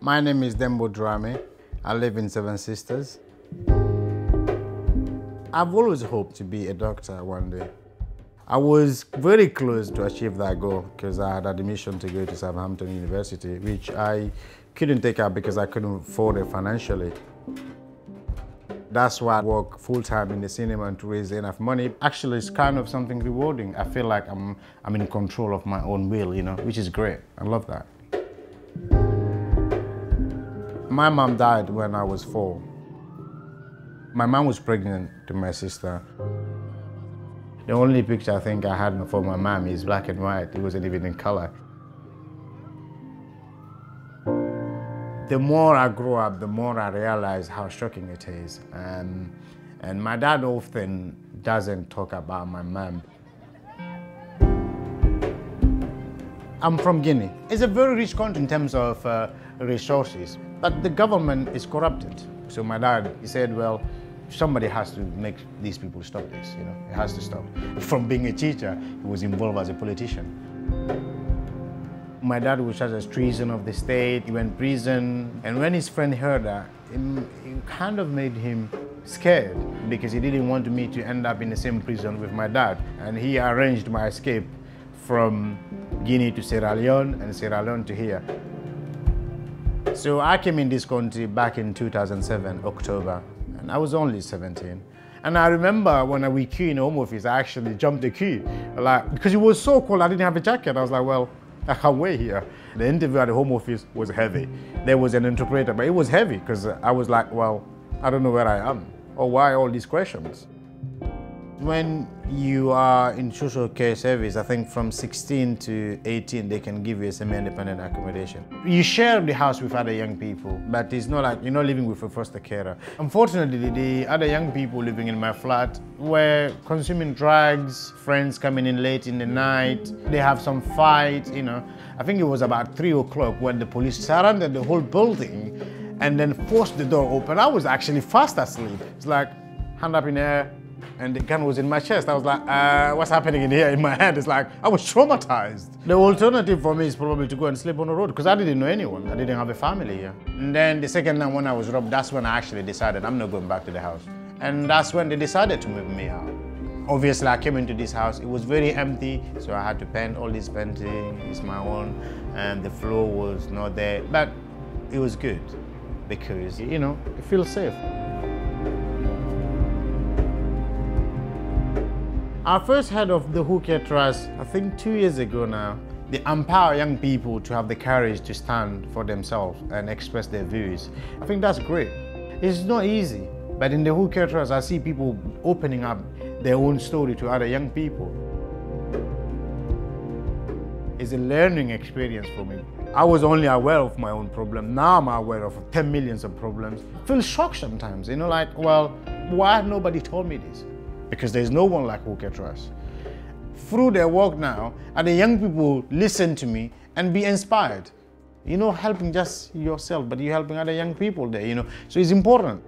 My name is Dembo. I live in Seven Sisters. I've always hoped to be a doctor one day. I was very close to achieve that goal because I had admission to go to Southampton University, which I couldn't take up because I couldn't afford it financially. That's why I work full-time in the cinema and to raise enough money. Actually, it's kind of something rewarding. I feel like I'm in control of my own will, which is great. I love that. My mom died when I was 4. My mom was pregnant to my sister. The only picture I think I had for my mom is black and white. It wasn't even in color. The more I grow up, the more I realize how shocking it is. And my dad often doesn't talk about my mom. I'm from Guinea. It's a very rich country in terms of resources, but the government is corrupted. So my dad, he said, well, somebody has to make these people stop this, It has to stop. From being a teacher, he was involved as a politician. My dad was charged as treason of the state. He went to prison. And when his friend heard that, it kind of made him scared because he didn't want me to end up in the same prison with my dad. And he arranged my escape from Guinea to Sierra Leone and Sierra Leone to here. So I came in this country back in 2007, October, and I was only 17. And I remember when we queued in the Home Office, I actually jumped the queue. Because it was so cold, I didn't have a jacket. I was like, well, I can't wait here. The interview at the Home Office was heavy. There was an interpreter, but it was heavy because I was like, well, I don't know where I am or why all these questions. When you are in social care service, I think from 16 to 18, they can give you a semi-independent accommodation. You share the house with other young people, but it's not like you're not living with a foster carer. Unfortunately, the other young people living in my flat were consuming drugs, friends coming in late in the night. They have some fight, I think it was about 3 o'clock when the police surrounded the whole building and then forced the door open. I was actually fast asleep. It's like, hand up in the air, and the gun was in my chest. I was like, what's happening in here in my head? It's like, I was traumatized. The alternative for me is probably to go and sleep on the road because I didn't know anyone. I didn't have a family here. And then the second time when I was robbed, that's when I actually decided I'm not going back to the house. And that's when they decided to move me out. Obviously, I came into this house. It was very empty, so I had to paint all this painting. It's my own, and the floor was not there. But it was good because, it feels safe. I first heard of the Who Care Trust, I think 2 years ago now. They empower young people to have the courage to stand for themselves and express their views. I think that's great. It's not easy, but in the Who Care Trust, I see people opening up their own story to other young people. It's a learning experience for me. I was only aware of my own problem. Now I'm aware of 10 millions of problems. I feel shocked sometimes, like, well, why had nobody told me this? Because there's no one like Who Care Trust. Through their work now, and the young people listen to me and be inspired. Helping just yourself, but you're helping other young people there, So it's important.